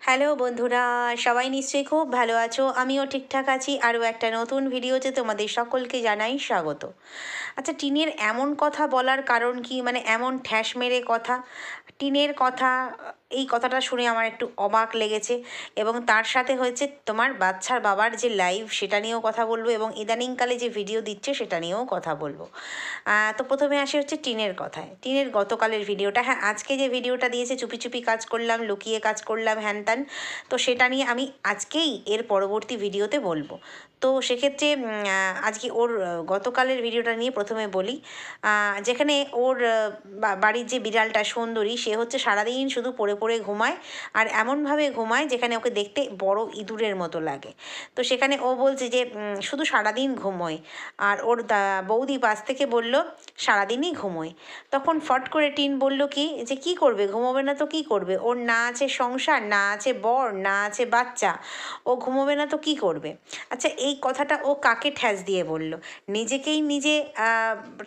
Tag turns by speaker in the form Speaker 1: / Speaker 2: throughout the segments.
Speaker 1: Hello বন্ধুরা, সবাই নিশ্চয়ই খুব ভালো আছো। আমিও ঠিকঠাক আছি। আরও একটা নতুন ভিডিওতে তোমাদের সকলকে জানাই স্বাগত। আচ্ছা, টিনের এমন কথা বলার কারণ কি? মানে এমন ঠ্যাস মেরে কথা, টিনের কথা, এই কথাটা শুনে আমার একটু অবাক লেগেছে। এবং তার সাথে হয়েছে তোমার বাচ্চার বাবার যে লাইভ, সেটা নিয়েও কথা বলবো, এবং ইদানিংকালে যে ভিডিও দিচ্ছে সেটা নিয়েও কথা বলবো। তো প্রথমে আসে হচ্ছে টিনের কথায়, টিনের গতকালের ভিডিওটা। হ্যাঁ, আজকে যে ভিডিওটা দিয়েছে চুপি চুপি কাজ করলাম, লুকিয়ে কাজ করলাম, হ্যান ত্যান, তো সেটা নিয়ে আমি আজকেই এর পরবর্তী ভিডিওতে বলবো। তো সেক্ষেত্রে আজকে ওর গতকালের ভিডিওটা নিয়ে প্রথমে বলি। যেখানে ওর বাড়ির যে বিড়ালটা সুন্দরী, সে হচ্ছে সারাদিন শুধু পড়ে পড়ে ঘুমায়, আর এমনভাবে ঘুমায় যেখানে ওকে দেখতে বড় ইঁদুরের মতো লাগে। তো সেখানে ও বলছে যে শুধু সারাদিন ঘুমোয়। আর ওর বৌদি পাশ থেকে বলল সারাদিনই ঘুমোয়। তখন ফট করে টিন বলল কি যে কী করবে, ঘুমোবে না তো কী করবে? ওর না আছে সংসার, না আছে বর, না আছে বাচ্চা, ও ঘুমোবে না তো কী করবে? আচ্ছা, এই কথাটা ও কাকে ঠ্যাস দিয়ে বলল? নিজেকেই নিজে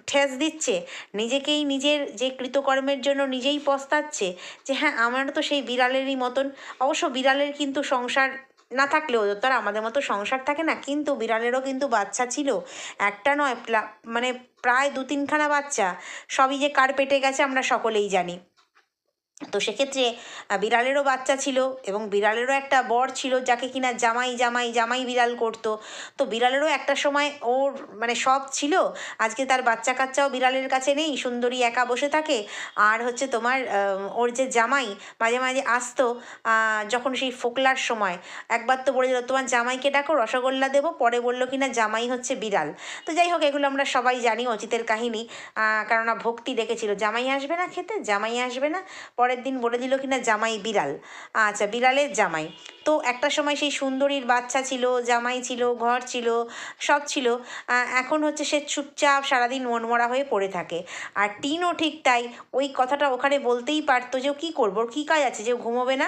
Speaker 1: ঠেস দিচ্ছে, নিজেকেই নিজের যে কৃতকর্মের জন্য নিজেই পস্তাচ্ছে যে হ্যাঁ, আমারও তো সেই বিড়ালেরই মতন। অবশ্য বিড়ালের কিন্তু সংসার না থাকলেও তো আর আমাদের মতো সংসার থাকে না, কিন্তু বিড়ালেরও কিন্তু বাচ্চা ছিল, একটা নয়, মানে প্রায় 2-3খানা বাচ্চা। সবই যে কার পেটে গেছে আমরা সকলেই জানি। তো সেক্ষেত্রে বিড়ালেরও বাচ্চা ছিল, এবং বিড়ালেরও একটা বর ছিল যাকে কিনা জামাই জামাই জামাই বিড়াল করতো। তো বিড়ালেরও একটা সময় ওর মানে সব ছিল। আজকে তার বাচ্চা কাচ্চাও বিড়ালের কাছে নেই, সুন্দরী একা বসে থাকে। আর হচ্ছে তোমার ওর যে জামাই মাঝে মাঝে আসতো, যখন সেই ফোকলার সময় একবার তো বলে দিল তোমার জামাইকে ডাকো, রসগোল্লা দেবো, পরে বললো কিনা জামাই হচ্ছে বিড়াল। তো যাই হোক, এগুলো আমরা সবাই জানি, অচিতের কাহিনী। কেননা ভক্তি ডেকেছিল জামাই আসবে না খেতে, জামাই আসবে না, পরের দিন বলে দিল কিনা জামাই বিড়াল। আচ্ছা, বিড়ালের জামাই। তো একটা সময় সেই সুন্দরীর বাচ্চা ছিল, জামাই ছিল, ঘর ছিল, সব ছিল। এখন হচ্ছে সে চুপচাপ সারাদিন মনমরা হয়ে পড়ে থাকে। আর টিনও ঠিক তাই, ওই কথাটা ওখানে বলতেই পারতো যে ও কী করবো, ওর কী কাজ আছে যে ঘুমোবে না,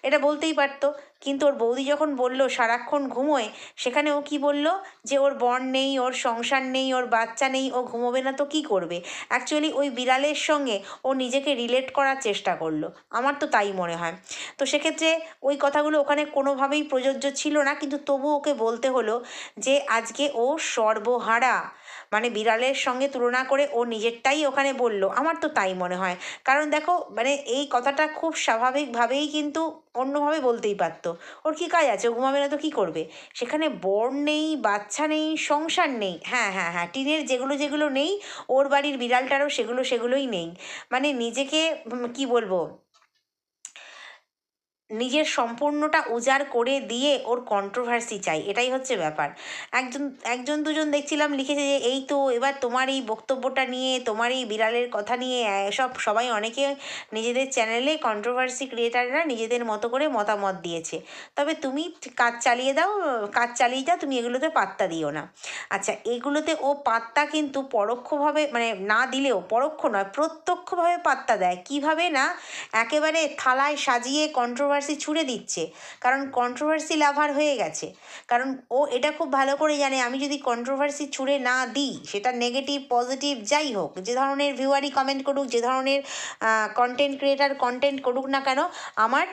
Speaker 1: এটা বলতেই পারতো। কিন্তু ওর বৌদি যখন বলল সারাক্ষণ ঘুমোয়, সেখানে ও কী বলল যে ওর বর নেই, ওর সংসার নেই, ওর বাচ্চা নেই, ও ঘুমোবে না তো কী করবে? অ্যাকচুয়ালি ওই বিড়ালের সঙ্গে ও নিজেকে রিলেট করার চেষ্টা করলো, আমার তো তাই মনে হয়। তো সেক্ষেত্রে ওই কথাগুলো ওখানে কোনোভাবেই প্রযোজ্য ছিল না, কিন্তু তবু ওকে বলতে হলো যে আজকে ও সর্বহারা, মানে বিড়ালের সঙ্গে তুলনা করে ও নিজেরটাই ওখানে বলল, আমার তো তাই মনে হয়। কারণ দেখো, মানে এই কথাটা খুব স্বাভাবিকভাবেই কিন্তু অন্যভাবে বলতেই পারতো। ওর কী কাজ আছে, ও ঘুমাবে না তো কী করবে? সেখানে বর নেই, বাচ্চা নেই, সংসার নেই, হ্যাঁ হ্যাঁ হ্যাঁ, টিনের যেগুলো যেগুলো নেই, ওর বাড়ির বিড়ালটারও সেগুলোই নেই। মানে নিজেকে কি বলবো, নিজের সম্পূর্ণটা উজাড় করে দিয়ে ওর কন্ট্রোভার্সি চাই, এটাই হচ্ছে ব্যাপার। একজন একজন দুজন দেখছিলাম লিখেছে যে এই তো এবার তোমার এই বক্তব্যটা নিয়ে, তোমার এই বিড়ালের কথা নিয়ে সব সবাই অনেকে নিজেদের চ্যানেলে কন্ট্রোভার্সি ক্রিয়েটাররা নিজেদের মতো করে মতামত দিয়েছে। তবে তুমি কাজ চালিয়ে দাও, কাজ চালিয়ে যাও, তুমি এগুলোতে পাত্তা দিও না। আচ্ছা, এগুলোতে ও পাত্তা কিন্তু পরোক্ষভাবে, মানে না দিলেও পরোক্ষ নয়, প্রত্যক্ষভাবে পাত্তা দেয়। কিভাবে না, একেবারে থালায় সাজিয়ে কন্ট্রোভার্সি ছুড়ে দিচ্ছে, কারণ কন্ট্রোভার্সি লাভার হয়ে গেছে। কারণ ও এটা খুব ভালো করে জানে, আমি যদি কন্ট্রোভার্সি ছুড়ে না দিই, সেটা নেগেটিভ পজিটিভ যাই হোক, যে ধরনের ভিউয়ারই কমেন্ট করুক, যে ধরনের কন্টেন্ট ক্রিয়েটার কন্টেন্ট করুক না কেন, আমার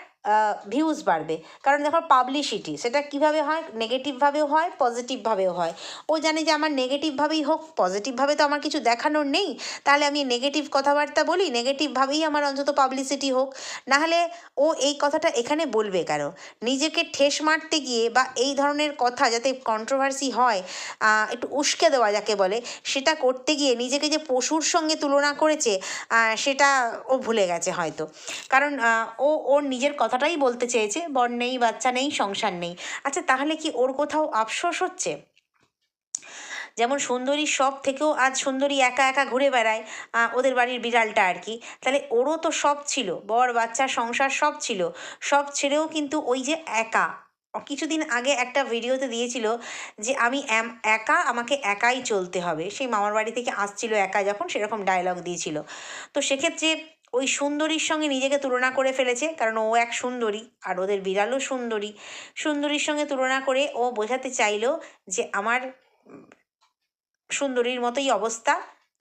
Speaker 1: ভিউজ বাড়বে। কারণ দেখো, পাবলিসিটি সেটা কিভাবে হয়, নেগেটিভভাবেও হয়, পজিটিভভাবেও হয়। ও জানে যে আমার নেগেটিভভাবেই হোক, পজিটিভভাবে তো আমার কিছু দেখানোর নেই, তাহলে আমি নেগেটিভ কথাবার্তা বলি, নেগেটিভভাবেই আমার অন্তত পাবলিসিটি হোক। নাহলে ও এই কথাটা এখানে বলবে কেন? নিজেকে ঠেস মারতে গিয়ে বা এই ধরনের কথা যাতে কন্ট্রোভার্সি হয়, একটু উস্কে দেওয়া যাকে বলে, সেটা করতে গিয়ে নিজেকে যে পশুর সঙ্গে তুলনা করেছে, সেটা ও ভুলে গেছে হয়তো। কারণ ও ওর নিজের কথাটাই বলতে চেয়েছে, বর নেই, বাচ্চা নেই, সংসার নেই। আচ্ছা, তাহলে কি ওর কোথাও আফসোস হচ্ছে? যেমন সুন্দরীর সব থেকেও আজ সুন্দরী একা একা ঘুরে বেড়ায়, ওদের বাড়ির বিড়ালটা আর কি। তাহলে ওরও তো সব ছিল, বর বাচ্চা সংসার সব ছিল, সব ছেড়েও কিন্তু ওই যে একা। কিছুদিন আগে একটা ভিডিওতে দিয়েছিল যে আমি একা, আমাকে একাই চলতে হবে, সেই মামার বাড়ি থেকে আসছিল একা যখন, সেরকম ডায়লগ দিয়েছিল। তো সেক্ষেত্রে ওই সুন্দরীর সঙ্গে নিজেকে তুলনা করে ফেলেছে, কারণ ও এক সুন্দরী আর ওদের বিড়ালও সুন্দরী। সুন্দরীর সঙ্গে তুলনা করে ও বোঝাতে চাইলো যে আমার সুন্দরীর মতোই অবস্থা,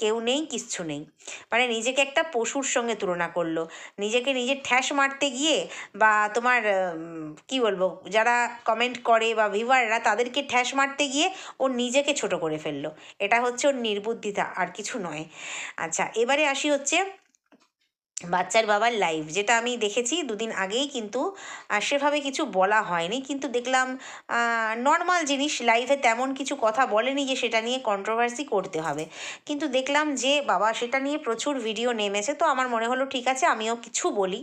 Speaker 1: কেউ নেই, কিচ্ছু নেই। মানে নিজেকে একটা পশুর সঙ্গে তুলনা করলো, নিজেকে নিজে ঠ্যাস মারতে গিয়ে, বা তোমার কি বলবো, যারা কমেন্ট করে বা ভিউয়াররা তাদেরকে ঠ্যাস মারতে গিয়ে ও নিজেকে ছোট করে ফেললো। এটা হচ্ছে ওর নির্বুদ্ধিতা, আর কিছু নয়। আচ্ছা, এবারে আসি হচ্ছে বাচ্চার বাবার লাইভ, যেটা আমি দেখেছি দুদিন আগেই, কিন্তু সেভাবে কিছু বলা হয়নি, কিন্তু দেখলাম নর্মাল জিনিস, লাইভে তেমন কিছু কথা বলেনি যে সেটা নিয়ে কন্ট্রোভার্সি করতে হবে, কিন্তু দেখলাম যে বাবা সেটা নিয়ে প্রচুর ভিডিও নেমেছে। তো আমার মনে হলো ঠিক আছে আমিও কিছু বলি।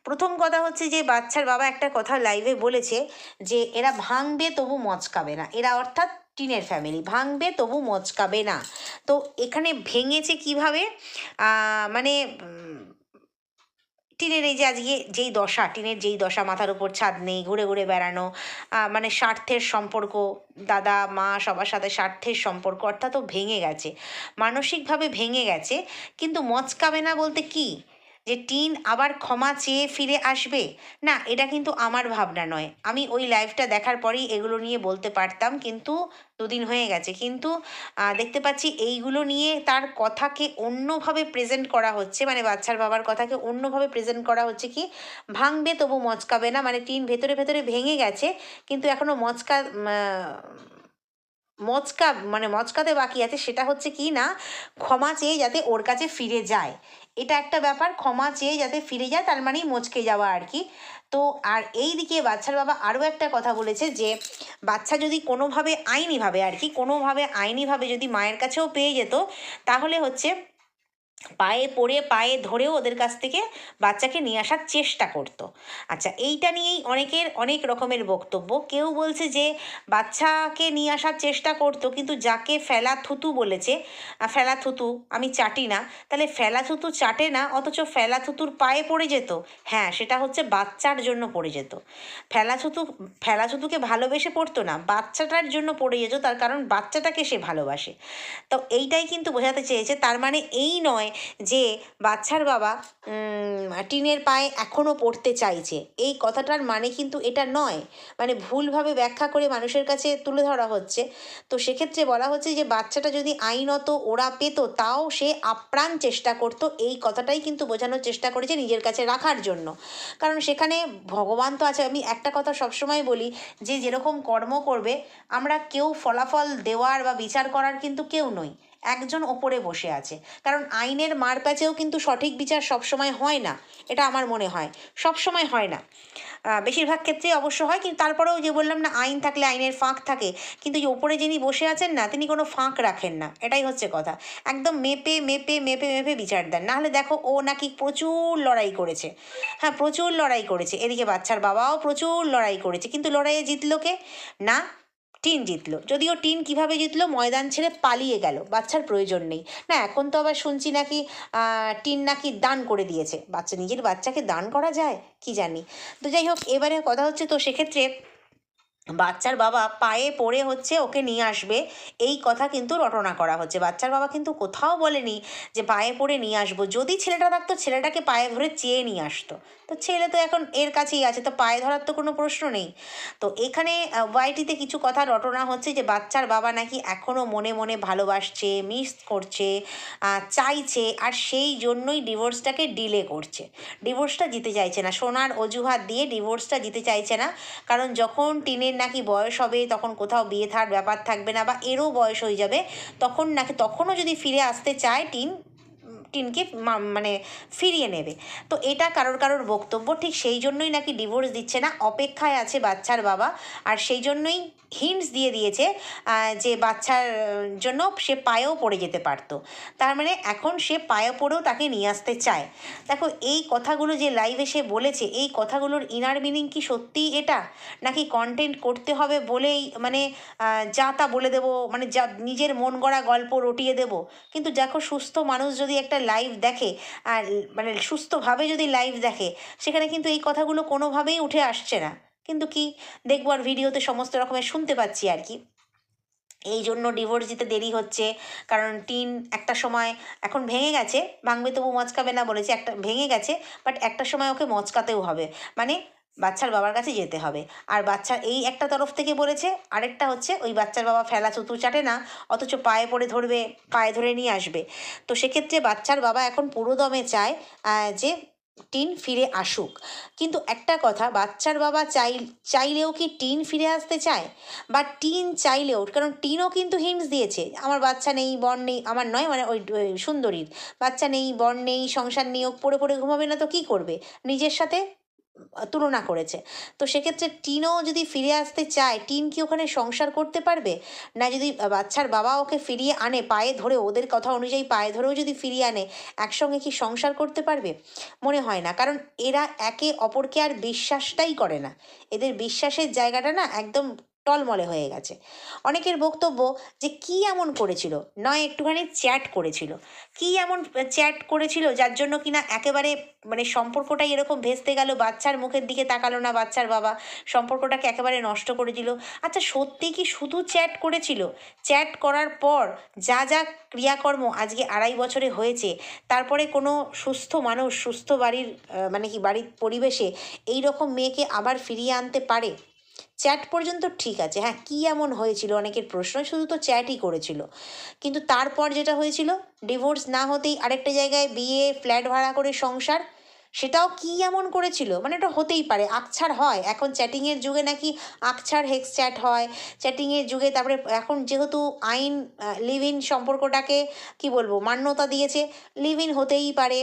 Speaker 1: প্রথম কথা হচ্ছে যে বাচ্চার বাবা একটা কথা লাইভে বলেছে যে এরা ভাঙবে তবু মচকাবে না, এরা অর্থাৎ টিনের ফ্যামিলি ভাঙবে তবু মচকাবে না। তো এখানে ভেঙেছে কিভাবে, মানে টিনের এই যে আজকে যেই দশা, টিনের যেই দশা, মাথার উপর ছাদ নেই, ঘুরে ঘুরে বেড়ানো, মানে স্বার্থের সম্পর্ক, দাদা মা সবার সাথে স্বার্থের সম্পর্ক, অর্থাৎ ও ভেঙে গেছে, মানসিকভাবে ভেঙে গেছে। কিন্তু মচকাবে না বলতে কি, যে টিন আবার ক্ষমা চেয়ে ফিরে আসবে? না, এটা কিন্তু আমার ভাবনা নয়। আমি ওই লাইভটা দেখার পরেই এগুলো নিয়ে বলতে পারতাম, কিন্তু দুদিন হয়ে গেছে, কিন্তু দেখতে পাচ্ছি এইগুলো নিয়ে তার কথাকে অন্যভাবে প্রেজেন্ট করা হচ্ছে, মানে বাচ্চার বাবার কথাকে অন্যভাবে প্রেজেন্ট করা হচ্ছে কি, ভাঙবে তবু মচকাবে না, মানে টিন ভেতরে ভেতরে ভেঙে গেছে কিন্তু এখনও মানে মচকাতে বাকি আছে। সেটা হচ্ছে কি না, ক্ষমা চেয়ে যাতে ওর কাছে ফিরে যায়, এটা একটা ব্যাপার। ক্ষমা চেয়ে যাতে ফিরে যায় তার মানেই মচকে যাওয়া আর কি। তো আর এই দিকে বাচ্চার বাবা আরও একটা কথা বলেছে যে বাচ্চা যদি কোনোভাবে আইনিভাবে আর কি, কোনোভাবে আইনিভাবে যদি মায়ের কাছেও পেয়ে যেত, তাহলে হচ্ছে পায়ে পড়ে পায়ে ধরেও ওদের কাছ থেকে বাচ্চাকে নিয়ে আসার চেষ্টা করতো। আচ্ছা, এইটা নিয়েই অনেকের অনেক রকমের বক্তব্য। কেউ বলছে যে বাচ্চাকে নিয়ে আসার চেষ্টা করতো, কিন্তু যাকে ফেলা থুতু বলেছে, ফেলা থুতু আমি চাটি না, তাহলে ফেলা থুতু চাটে না, অথচ ফেলা থুতুর পায়ে পড়ে যেত। হ্যাঁ, সেটা হচ্ছে বাচ্চার জন্য পড়ে যেত। ফেলা থুতুকে ভালোবেসে পড়তো না, বাচ্চাটার জন্য পড়ে যেত, তার কারণ বাচ্চাটাকে সে ভালোবাসে। তো এইটাই কিন্তু বোঝাতে চেয়েছে। তার মানে এই নয় যে বাচ্চার বাবা টিনের পায়ে এখনও পড়তে চাইছে, এই কথাটার মানে কিন্তু এটা নয়, মানে ভুলভাবে ব্যাখ্যা করে মানুষের কাছে তুলে ধরা হচ্ছে। তো সেক্ষেত্রে বলা হচ্ছে যে বাচ্চাটা যদি আইনত ওরা পেত, তাও সে আপ্রাণ চেষ্টা করতো, এই কথাটাই কিন্তু বোঝানোর চেষ্টা করেছে নিজের কাছে রাখার জন্য। কারণ সেখানে ভগবান তো আছে। আমি একটা কথা সবসময় বলি, যে যেরকম কর্ম করবে, আমরা কেউ ফলাফল দেওয়ার বা বিচার করার কিন্তু কেউ নই, একজন ওপরে বসে আছে। কারণ আইনের মারপ্যাচেও কিন্তু সঠিক বিচার সবসময় হয় না, এটা আমার মনে হয়, সবসময় হয় না। বেশিরভাগ ক্ষেত্রেই অবশ্য হয়, কিন্তু তারপরেও যে বললাম না, আইন থাকলে আইনের ফাঁক থাকে, কিন্তু যে ওপরে যিনি বসে আছেন না, তিনি কোনো ফাঁক রাখেন না, এটাই হচ্ছে কথা। একদম মেপে মেপে মেপে মেপে বিচার দেন। নাহলে দেখো, ও নাকি প্রচুর লড়াই করেছে, হ্যাঁ প্রচুর লড়াই করেছে, এদিকে বাচ্চার বাবাও প্রচুর লড়াই করেছে, কিন্তু লড়াইয়ে জিতলো কে? না, টিন জিতলো। যদিও টিন কিভাবে জিতলো, ময়দান ছেড়ে পালিয়ে গেল, বাচ্চার প্রয়োজন নেই। না, এখন তো আবার শুনছি নাকি টিন নাকি দান করে দিয়েছে। নিজের বাচ্চাকে দান করা যায় কি জানি। তো যাই হোক, এবারে কথা হচ্ছে, তো সেক্ষেত্রে বাচ্চার বাবা পায়ে পড়ে হচ্ছে ওকে নিয়ে আসবে, এই কথা কিন্তু রটনা করা হচ্ছে। বাচ্চার বাবা কিন্তু কোথাও বলেনি যে পায়ে পড়ে নিয়ে আসবো। যদি ছেলেটা থাকতো, ছেলেটাকে পায়ে ধরে চেয়ে নিয়ে আসতো। তো ছেলে তো এখন এর কাছেই আছে, তো পায়ে ধরার তো কোনো প্রশ্ন নেই। তো এখানে ওয়াইটিতে কিছু কথা রটনা হচ্ছে যে বাচ্চার বাবা নাকি এখনও মনে মনে ভালোবাসছে, মিস করছে, চাইছে, আর সেই জন্যই ডিভোর্সটাকে ডিলে করছে। ডিভোর্সটা দিতে চাইছে না, সোনার অজুহাত দিয়ে ডিভোর্সটা দিতে চাইছে না। কারণ যখন টিনের নাকি বয়স হবে, তখন কোথাও বিয়ে থার ব্যাপার থাকবে না, বা এরও বয়স হয়ে যাবে, তখন নাকি তখনও যদি ফিরে আসতে চায় টিনকে মানে ফিরিয়ে নেবে। তো এটা কারোর কারোর বক্তব্য। ঠিক সেই জন্যই নাকি ডিভোর্স দিচ্ছে না, অপেক্ষায় আছে বাচ্চার বাবা। আর সেই জন্যই হিন্টস দিয়ে দিয়েছে যে বাচ্চার জন্য সে পায়েও পড়ে যেতে পারতো। তার মানে এখন সে পায়ে পড়েও তাকে নিয়ে আসতে চায়। দেখো, এই কথাগুলো যে লাইভে সে বলেছে, এই কথাগুলোর ইনার মিনিং কি সত্যিই এটা, নাকি কন্টেন্ট করতে হবে বলেই মানে যা তা বলে দেবো, মানে যা নিজের মন গড়া গল্প রটিয়ে দেবো? কিন্তু দেখো, সুস্থ মানুষ যদি একটা লাইভ দেখে, আর মানে সুস্থভাবে যদি লাইভ দেখে, সেখানে কিন্তু এই কথাগুলো কোনোভাবেই উঠে আসছে না। কিন্তু কি দেখবো, আর ভিডিওতে সমস্ত রকমের শুনতে পাচ্ছি আর কি। এই জন্য ডিভোর্স দিতে দেরি হচ্ছে, কারণ টিন একটা সময়, এখন ভেঙে গেছে, ভাঙবে তবু মচকাবে না বলেছে, একটা ভেঙে গেছে, বাট একটা সময় ওকে মচকাতেও হবে। মানে বাচ্চার বাবার কাছে যেতে হবে। আর বাচ্চার এই একটা তরফ থেকে বলেছে, আরেকটা হচ্ছে ওই বাচ্চার বাবা ফেলা চুতু চাটে না, অথচ পায়ে পড়ে ধরবে, পায়ে ধরে নিয়ে আসবে। তো সেক্ষেত্রে বাচ্চার বাবা এখন পুরো দমে চায় যে টিন ফিরে আসুক। কিন্তু একটা কথা, বাচ্চার বাবা চাইলেও কি টিন ফিরে আসতে চায়? বা টিন চাইলেও, কারণ টিনও কিন্তু হিন্টস দিয়েছে আমার বাচ্চা নেই, বর নেই, আমার নয় মানে ওই সুন্দরীর বাচ্চা নেই, বর নেই, সংসার নেই, ও পড়ে পড়ে ঘুমাবে না তো কী করবে, নিজের সাথে তুলনা করেছে। তো সেক্ষেত্রে টিনও যদি ফিরে আসতে চায়, টিন কি ওখানে সংসার করতে পারবে? না যদি বাচ্চার বাবা ওকে ফিরিয়ে আনে পায়ে ধরে, ওদের কথা অনুযায়ী পায়ে ধরেও যদি ফিরিয়ে আনে, একসঙ্গে কি সংসার করতে পারবে? মনে হয় না, কারণ এরা একে অপরকে আর বিশ্বাসটাই করে না। এদের বিশ্বাসের জায়গাটা না একদম টলমলে হয়ে গেছে। অনেকের বক্তব্য যে কী এমন করেছিল, নয় একটুখানি চ্যাট করেছিল, কী এমন চ্যাট করেছিল যার জন্য কিনা একেবারে মানে সম্পর্কটাই এরকম ভেস্তে গেল, বাচ্চার মুখের দিকে তাকালো না বাচ্চার বাবা, সম্পর্কটাকে একেবারে নষ্ট করে দিল। আচ্ছা সত্যি কি শুধু চ্যাট করেছিল? চ্যাট করার পর যা যা ক্রিয়াকর্ম আজকে 2.5 বছরে হয়েছে, তারপরে কোনো সুস্থ মানুষ সুস্থ বাড়ির মানে কি বাড়ির পরিবেশে এই রকম মেয়েকে আবার ফিরিয়ে আনতে পারে? চ্যাট পর্যন্ত ঠিক আছে, হ্যাঁ কী এমন হয়েছিল অনেকের প্রশ্ন, শুধু তো চ্যাটই করেছিল। কিন্তু তারপর যেটা হয়েছিল, ডিভোর্স না হতেই আরেকটা জায়গায় বিয়ে, ফ্ল্যাট ভাড়া করে সংসার, সেটাও কী এমন করেছিল? মানে এটা হতেই পারে, আকছাড় হয় এখন চ্যাটিংয়ের যুগে, নাকি আকছাড় হেক্স চ্যাট হয় চ্যাটিংয়ের যুগে। তারপরে এখন যেহেতু আইন লিভ ইন সম্পর্কটাকে কি বলবো মান্যতা দিয়েছে, লিভ ইন হতেই পারে।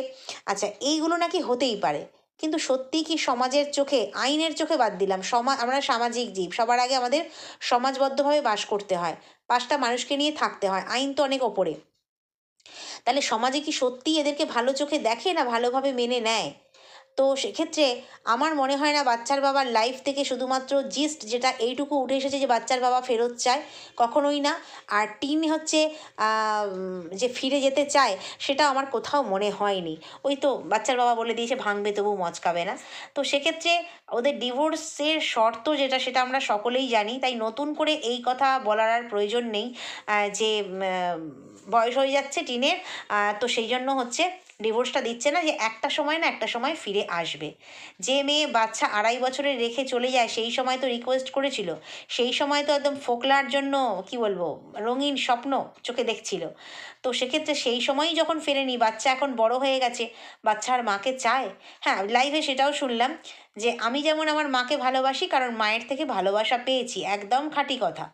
Speaker 1: আচ্ছা এইগুলো নাকি হতেই পারে, কিন্তু সত্যি কি সমাজের চোখে, আইনের চোখে বাদ দিলাম, আমরা সামাজিক জীব, সবার আগে আমাদের সমাজবদ্ধভাবে বাস করতে হয়, 5টা মানুষকে নিয়ে থাকতে হয়, আইন তো অনেক ওপরে। তাহলে সমাজে কি সত্যিই এদেরকে ভালো চোখে দেখে, না ভালোভাবে মেনে নেয়? তো সেক্ষেত্রে আমার মনে হয় না বাচ্চার বাবার লাইফ থেকে শুধুমাত্র জিস্ট যেটা এইটুকু উঠে এসেছে যে বাচ্চার বাবা ফেরত চায়, কখনোই না। আর টিন হচ্ছে যে ফিরে যেতে চায়, সেটা আমার কোথাও মনে হয়নি। ওই তো বাচ্চার বাবা বলে দিয়েছে ভাঙবে তবু মচকাবে না। তো সেক্ষেত্রে ওদের ডিভোর্সের শর্ত যেটা, সেটা আমরা সকলেই জানি, তাই নতুন করে এই কথা বলার আর প্রয়োজন নেই যে বয়স হয়ে যাচ্ছে টিনের, তো সেই জন্য হচ্ছে ডিভোর্সটা দিচ্ছে না, যে একটা সময় না একটা সময় ফিরে আসবে। যে মেয়ে বাচ্চা 2.5 বছরে রেখে চলে যায়, সেই সময় তো রিকোয়েস্ট করেছিল, সেই সময় তো একদম ফোকলার জন্য কি বলবো রঙিন স্বপ্ন চোখে দেখছিল। তো সেক্ষেত্রে সেই সময়ই যখন ফেরেনি, বাচ্চা এখন বড় হয়ে গেছে, বাচ্চা আর মাকে চায়? হ্যাঁ লাইভে সেটাও শুনলাম যে আমি যেমন আমার মাকে ভালোবাসি কারণ মায়ের থেকে ভালোবাসা পেয়েছি, একদম খাঁটি কথা।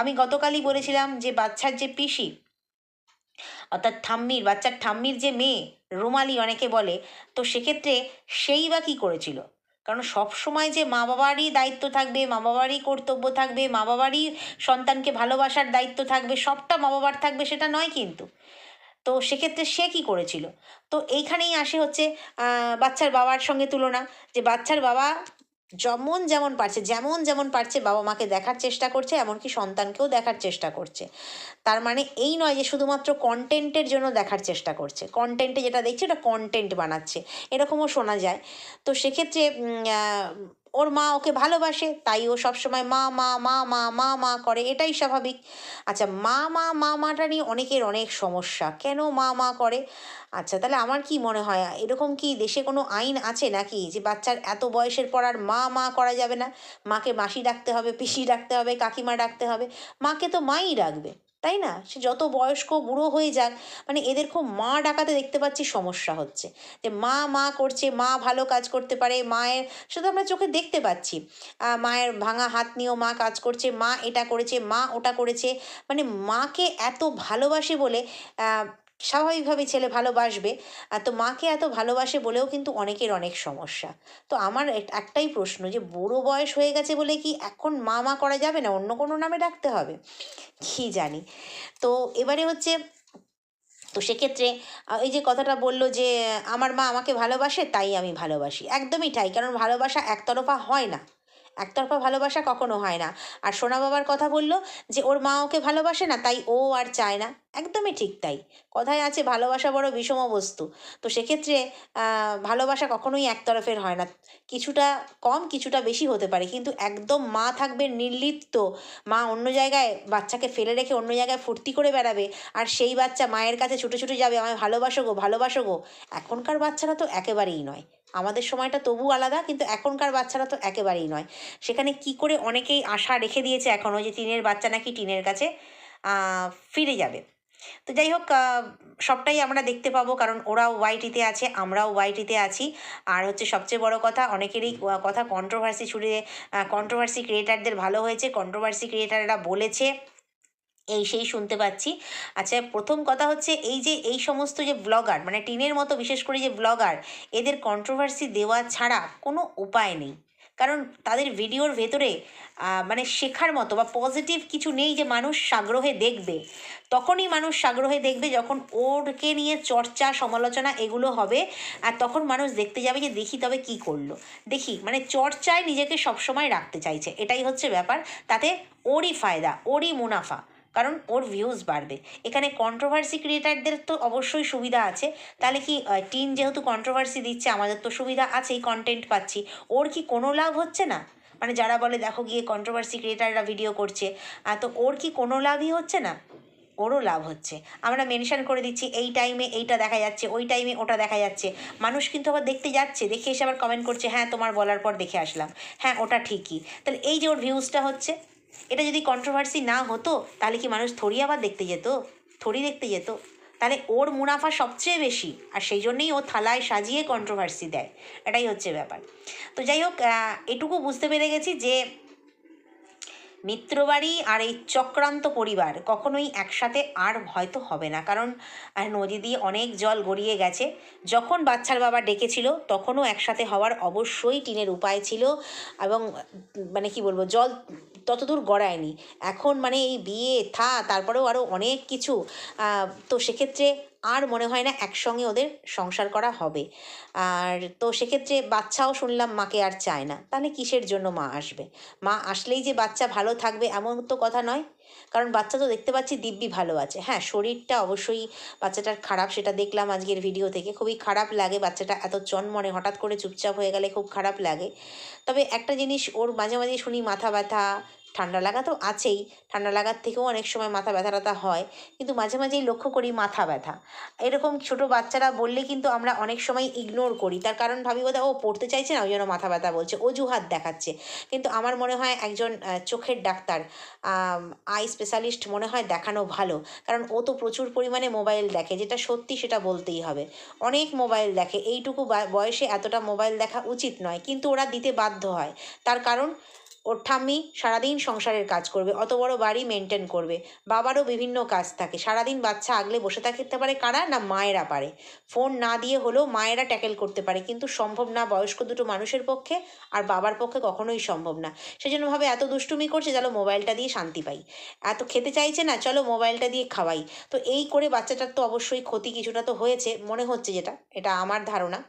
Speaker 1: আমি গতকালই বলেছিলাম যে বাচ্চার যে পিসি, অর্থাৎ ঠাম্মির, বাচ্চার ঠাম্মির যে মেয়ে রুমালি অনেকে বলে, তো সেক্ষেত্রে সেই বা কী করেছিল? কারণ সব সময় যে মা বাবারই দায়িত্ব থাকবে, মা বাবারই কর্তব্য থাকবে, মা বাবারই সন্তানকে ভালোবাসার দায়িত্ব থাকবে, সবটা মা বাবার থাকবে সেটা নয় কিন্তু। তো সেক্ষেত্রে সে কী করেছিল? তো এইখানেই আসে হচ্ছে বাচ্চার বাবার সঙ্গে তুলনা, যে বাচ্চার বাবা যেমন যেমন পারছে বাবা মাকে দেখার চেষ্টা করছে, এমনকি সন্তানকেও দেখার চেষ্টা করছে। তার মানে এই নয় যে শুধুমাত্র কন্টেন্টের জন্য দেখার চেষ্টা করছে, কন্টেন্টে যেটা দেখছে ওটা কন্টেন্ট বানাচ্ছে, এরকমও শোনা যায়। তো সেক্ষেত্রে ওর মা ওকে ভালোবাসে, তাই ও সবসময় মা মা মা মা মা মা করে, এটাই স্বাভাবিক। আচ্ছা মা মা মা মাটা নিয়ে অনেকের অনেক সমস্যা, কেন মা মা করে? আচ্ছা তাহলে আমার কি মনে হয়, এরকম কি দেশে কোনো আইন আছে নাকি যে বাচ্চার এত বয়সের পর আর মা মা করা যাবে না, মাকে মাসি ডাকতে হবে, পিসি ডাকতে হবে, কাকিমা ডাকতে হবে? মাকে তো মাই ডাকবে, তাই না? সে যত বয়স্ক বুড়ো হয়ে যাক, মানে এদের খুব মা ডাকাতে দেখতে পাচ্ছি সমস্যা হচ্ছে, যে মা মা করছে, মা ভালো কাজ করতে পারে, মায়ের শুধু আমরা চোখে দেখতে পাচ্ছি, মায়ের ভাঙা হাত নিয়েও মা কাজ করছে, মা এটা করেছে, মা ওটা করেছে, মানে মাকে এত ভালোবাসে বলে স্বাভাবিকভাবে ছেলে ভালোবাসবে, তো মাকে এত ভালোবাসে বলেও কিন্তু অনেকের অনেক সমস্যা। তো আমার একটাই প্রশ্ন, যে বুড়ো বয়স হয়ে গেছে বলে কি এখন মা মা করা যাবে না, অন্য কোনো নামে ডাকতে হবে? কী জানি। তো এবারে হচ্ছে, তো সেক্ষেত্রে এই যে কথাটা বলল যে আমার মা আমাকে ভালোবাসে তাই আমি ভালোবাসি, একদমই তাই, কারণ ভালোবাসা একতরফা হয় না, একতরফা ভালোবাসা কখনো হয় না। আর সোনা বাবার কথা বলল যে ওর মা ওকে ভালোবাসে না তাই ও আর চায় না, একদমই ঠিক তাই। কথায় আছে ভালোবাসা বড় বিষম বস্তু। তো সেক্ষেত্রে ভালোবাসা কখনোই একতরফের হয় না, কিছুটা কম কিছুটা বেশি হতে পারে, কিন্তু একদম মা থাকবে নির্লিপ্ত, মা অন্য জায়গায় বাচ্চাকে ফেলে রেখে অন্য জায়গায় ফুর্তি করে বেড়াবে, আর সেই বাচ্চা মায়ের কাছে ছুটে ছুটে যাবে আমায় ভালোবাসো গো ভালোবাসো গো, এখনকার বাচ্চারা তো একেবারেই নয়। আমাদের সময়টা তবু আলাদা, কিন্তু এখনকার বাচ্চারা তো একেবারেই নয়। সেখানে কি করে অনেকেই আশা রেখে দিয়েছে এখনও যে টিনের বাচ্চা নাকি টিনের কাছে ফিরে যাবে। তো যাই হোক, সবটাই আমরা দেখতে পাবো, কারণ ওরাও ওয়াইটিতে আছে, আমরাও ওয়াইটিতে আছি। আর হচ্ছে সবচেয়ে বড় কথা, অনেকেরই কথা কন্ট্রোভার্সি ছুড়ে, কন্ট্রোভার্সি ক্রিয়েটারদের ভালো হয়েছে, কন্ট্রোভার্সি ক্রিয়েটাররা বলেছে, এই সেই শুনতে পাচ্ছি। আচ্ছা, প্রথম কথা হচ্ছে এই যে এই সমস্ত যে ব্লগার, মানে টিনের মতো বিশেষ করে যে ব্লগার, এদের কন্ট্রোভার্সি দেওয়া ছাড়া কোনো উপায় নেই। কারণ তাদের ভিডিওর ভেতরে মানে শেখার মতো বা পজিটিভ কিছু নেই যে মানুষ সাগ্রহে দেখবে। তখনই মানুষ সাগ্রহে দেখবে যখন ওরকে নিয়ে চর্চা সমালোচনা এগুলো হবে, আর তখন মানুষ দেখতে যাবে যে দেখি তবে কি করলো, দেখি, মানে চর্চায় নিজেকে সবসময় রাখতে চাইছে, এটাই হচ্ছে ব্যাপার। তাতে ওরই ফায়দা, ওরই মুনাফা, কারণ ওর ভিউজ বাড়বে। এখানে কন্ট্রোভার্সি ক্রিয়েটারদের তো অবশ্যই সুবিধা আছে। তাহলে কি টিন যেহেতু কন্ট্রোভার্সি দিচ্ছে, আমাদের তো সুবিধা আছেই, কন্টেন্ট পাচ্ছি, ওর কি কোনো লাভ হচ্ছে না? মানে যারা বলে দেখো গিয়ে কন্ট্রোভার্সি ক্রিয়েটাররা ভিডিও করছে, তো ওর কি কোনো লাভই হচ্ছে না? ওরও লাভ হচ্ছে। আমরা মেনশন করে দিচ্ছি এই টাইমে এইটা দেখা যাচ্ছে, ওই টাইমে ওটা দেখা যাচ্ছে, মানুষ কিন্তু আবার দেখতে যাচ্ছে, দেখে এসে আবার কমেন্ট করছে, হ্যাঁ তোমার বলার পর দেখে আসলাম, হ্যাঁ ওটা ঠিকই। তাহলে এই যে ওর ভিউজটা হচ্ছে, এটা যদি কন্ট্রোভার্সি না হতো তাহলে কি মানুষ থোড়ি আবার দেখতে যেত? থোড়ি দেখতে যেত? তাহলে ওর মুনাফা সবচেয়ে বেশি, আর সেই জন্যেই ও থালায় সাজিয়ে কন্ট্রোভার্সি দেয়, এটাই হচ্ছে ব্যাপার। তো যাই হোক, এটুকু বুঝতে পেরে গেছি যে মিত্রবাড়ি আর এই চক্রান্ত পরিবার কখনোই একসাথে আর হয়তো হবে না, কারণ নদী দিয়ে অনেক জল গড়িয়ে গেছে। যখন বাচ্চার বাবা ডেকেছিল তখনও একসাথে হওয়ার অবশ্যই টিনের উপায় ছিল, এবং মানে কি বলবো, জল ততদূর গড়ায়নি। এখন মানে এই বিয়ে তারপরেও আরও অনেক কিছু, তো সেক্ষেত্রে আর মনে হয় না একসঙ্গে ওদের সংসার করা হবে। আর তো সেক্ষেত্রে বাচ্চাও শুনলাম মাকে আর চায় না, তাহলে কিসের জন্য মা আসবে? মা আসলেই যে বাচ্চা ভালো থাকবে এমন তো কথা নয়। কারণ বাচ্চা তো দেখতে পাচ্ছি দিব্যি ভালো আছে। হ্যাঁ, শরীরটা অবশ্যই বাচ্চাটার খারাপ, সেটা দেখলাম আজকের ভিডিও থেকে, খুবই খারাপ লাগে। বাচ্চাটা এত চনমনে হঠাৎ করে চুপচাপ হয়ে গেলে খুব খারাপ লাগে। তবে একটা জিনিস, ওর মাঝে মাঝে শুনি মাথা ব্যথা, ঠান্ডা লাগা তো আছেই, ঠান্ডা লাগার থেকেও অনেক সময় মাথা ব্যথা ট্যাথা হয়, কিন্তু মাঝে মাঝেই লক্ষ্য করি মাথা ব্যথা। এরকম ছোট বাচ্চারা বললে কিন্তু আমরা অনেক সময় ইগনোর করি, তার কারণ ভাবি বোধহয় ও পড়তে চাইছে না ওই জন্য মাথা ব্যথা বলছে, অজুহাত দেখাচ্ছে। কিন্তু আমার মনে হয় একজন চোখের ডাক্তার, আই স্পেশালিস্ট মনে হয় দেখানো ভালো। কারণ ও তো প্রচুর পরিমাণে মোবাইল দেখে, যেটা সত্যি সেটা বলতেই হবে, অনেক মোবাইল দেখে। এইটুকু বয়সে এতটা মোবাইল দেখা উচিত নয়, কিন্তু ওরা দিতে বাধ্য হয়। তার কারণ ওর ঠাম্মি সারাদিন সংসারের কাজ করবে, অত বড় বাড়ি মেনটেন করবে, বাবারও বিভিন্ন কাজ থাকে, সারাদিন বাচ্চা আগলে বসে থাকতে পারে কারা না? মায়েরা পারে। ফোন না দিয়ে হলেও মায়েরা ট্যাকেল করতে পারে, কিন্তু সম্ভব না বয়স্ক দুটো মানুষের পক্ষে, আর বাবার পক্ষে কখনোই সম্ভব না। সেজন্য ভাবে এত দুষ্টুমি করছে, চলো মোবাইলটা দিয়ে শান্তি পাই, এত খেতে চাইছে না, চলো মোবাইলটা দিয়ে খাওয়াই। তো এই করে বাচ্চাটার তো অবশ্যই ক্ষতি কিছুটা তো হয়েছে মনে হচ্ছে, যেটা এটা আমার ধারণা।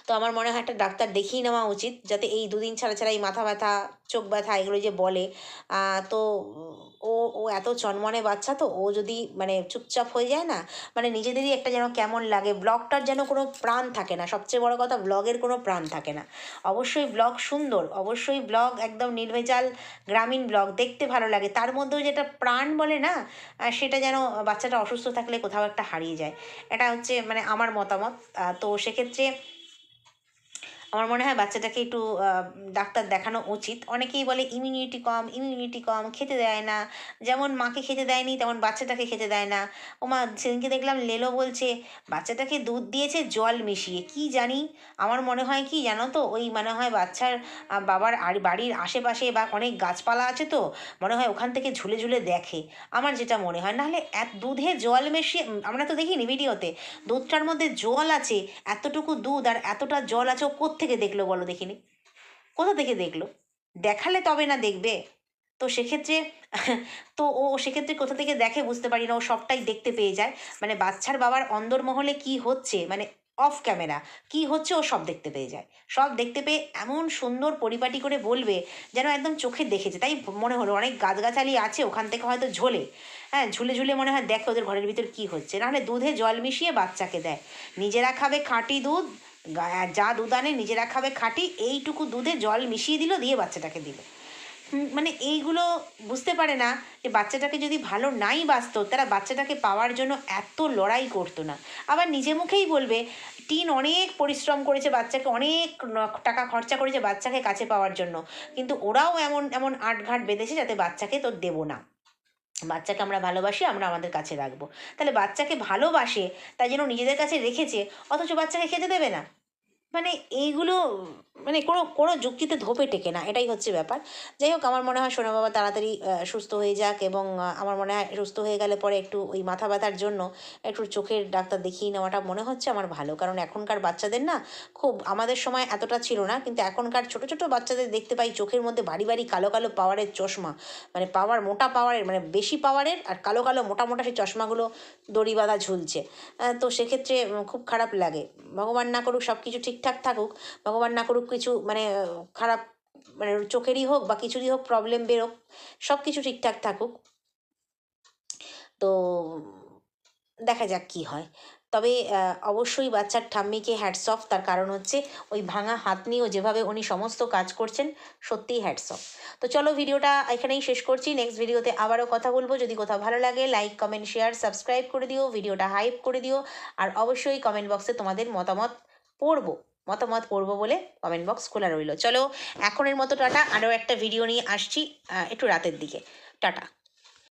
Speaker 1: তো আমার মনে হয় একটা ডাক্তার দেখিয়ে নেওয়া উচিত, যাতে এই দুদিন ছাড়া ছাড়া এই মাথা ব্যথা, চোখ ব্যথা এগুলো যে বলে, তো ও ও এত চনমনে বাচ্চা, তো ও যদি মানে চুপচাপ হয়ে যায় না, মানে নিজেদেরই একটা যেন কেমন লাগে, ব্লগটার যেন কোনো প্রাণ থাকে না। সবচেয়ে বড় কথা, ব্লগের কোনো প্রাণ থাকে না। অবশ্যই ব্লগ সুন্দর, অবশ্যই ব্লগ একদম নির্ভেজাল গ্রামীণ ব্লগ দেখতে ভালো লাগে, তার মধ্যেও যেটা প্রাণ বলে না, সেটা যেন বাচ্চাটা অসুস্থ থাকলে কোথাও একটা হারিয়ে যায়। এটা হচ্ছে মানে আমার মতামত। তো সেক্ষেত্রে আমার মনে হয় বাচ্চাটাকে একটু ডাক্তার দেখানো উচিত। অনেকেই বলে ইমিউনিটি কম, ইমিউনিটি কম, খেতে দেয় না, যেমন মাকে খেতে দেয়নি তেমন বাচ্চাটাকে খেতে দেয় না। ওমা, সেদিনকে দেখলাম লেলো বলছে বাচ্চাটাকে দুধ দিয়েছে জল মিশিয়ে, কি জানি। আমার মনে হয় কি জানো তো, ওই মনে হয় বাচ্চার বাবার আর বাড়ির আশেপাশে বা অনেক গাছপালা আছে, তো মনে হয় ওখান থেকে ঝুলে ঝুলে দেখে, আমার যেটা মনে হয়। নাহলে দুধে জল মিশিয়ে, আমরা তো দেখিনি ভিডিওতে, দুধটার মধ্যে জল আছে, এতটুকু দুধ আর এতটা জল আছে, ও কোত্থেকে দেখলো বলো দেখিনি? কোথা থেকে দেখলো? দেখালে তবে না দেখবে। তো সেক্ষেত্রে তো ও সেক্ষেত্রে কোথা থেকে দেখে বুঝতে পারি না, ও সবটাই দেখতে পেয়ে যায়। মানে বাচ্চার বাবার অন্দরমহলে কি হচ্ছে, মানে অফ ক্যামেরা কি হচ্ছে, ও সব দেখতে পেয়ে যায়। সব দেখতে পেয়ে এমন সুন্দর পরিপাটি করে বলবে যেন একদম চোখে দেখেছে। তাই মনে হলো অনেক গাছগাছালি আছে ওখান থেকে হয়তো ঝোলে, হ্যাঁ ঝুলে ঝুলে মনে হয় দেখে ওদের ঘরের ভিতর কী হচ্ছে। নাহলে দুধে জল মিশিয়ে বাচ্চাকে দেয়, নিজেরা খাবে খাঁটি দুধ, যা দুধ আনে নিজেরা খাবে খাঁটি, এইটুকু দুধে জল মিশিয়ে দিল, দিয়ে বাচ্চাটাকে দিল। মানে এইগুলো বুঝতে পারে না যে বাচ্চাটাকে যদি ভালো নাই বাসতো, তারা বাচ্চাটাকে পাওয়ার জন্য এত লড়াই করতো না। আবার নিজে মুখেই বলবে টিন অনেক পরিশ্রম করেছে, বাচ্চাকে অনেক টাকা খরচা করেছে বাচ্চাকে কাছে পাওয়ার জন্য, কিন্তু ওরাও এমন এমন আঁটঘাট বেঁধেছে যাতে বাচ্চাকে তোর দেবো না, বাচ্চাকে আমরা ভালোবাসি, আমরা আমাদের কাছে রাখবো। তাহলে বাচ্চাকে ভালোবাসে তাই জন্য নিজেদের কাছে রেখেছে, অথচ বাচ্চাকে খেতে দেবে না। মানে এইগুলো মানে কোনো কোনো যুক্তিতে ধোপে টেকে না, এটাই হচ্ছে ব্যাপার। যাই হোক, আমার মনে হয় সোনা বাবা তাড়াতাড়ি সুস্থ হয়ে যাক, এবং আমার মনে হয় সুস্থ হয়ে গেলে পরে একটু ওই মাথা ব্যথার জন্য একটু চোখের ডাক্তার দেখিয়ে নেওয়াটা মনে হচ্ছে আমার ভালো। কারণ এখনকার বাচ্চাদের না, খুব আমাদের সময় এতটা ছিল না, কিন্তু এখনকার ছোট ছোট বাচ্চাদের দেখতে পাই চোখের মধ্যে ভারী ভারী কালো কালো পাওয়ারের চশমা, মানে পাওয়ার মোটা পাওয়ারের, মানে বেশি পাওয়ারের আর কালো কালো মোটা মোটা সেই চশমাগুলো দড়ি বাঁধা ঝুলছে। তো সেক্ষেত্রে খুব খারাপ লাগে। ভগবান না করুক সব কিছু ঠিকঠাক থাকুক, ভগবান না করুক কিছু মানে খারাপ, মানে চোখেরই হোক বা কিছুরই হোক প্রবলেম বেরোক, সব কিছু ঠিকঠাক থাকুক। তো দেখা যাক কি হয়। তবে অবশ্যই বাচ্চার ঠাম্মিকে হ্যাটস অফ, তার কারণ হচ্ছে ওই ভাঙা হাত নিয়েও যেভাবে উনি সমস্ত কাজ করছেন, সত্যিই হ্যাটস অফ। তো চলো, ভিডিওটা এখানেই শেষ করছি, নেক্সট ভিডিওতে আবারও কথা বলবো। যদি কোথাও ভালো লাগে লাইক কমেন্ট শেয়ার সাবস্ক্রাইব করে দিও, ভিডিওটা হাইপ করে দিও, আর অবশ্যই কমেন্ট বক্সে তোমাদের মতামত পড়বো বলে কমেন্ট বক্স খোলা রইলো। চলো, এখনের মতো টাটা, আরও একটা ভিডিও নিয়ে আসছি একটু রাতের দিকে। টাটা।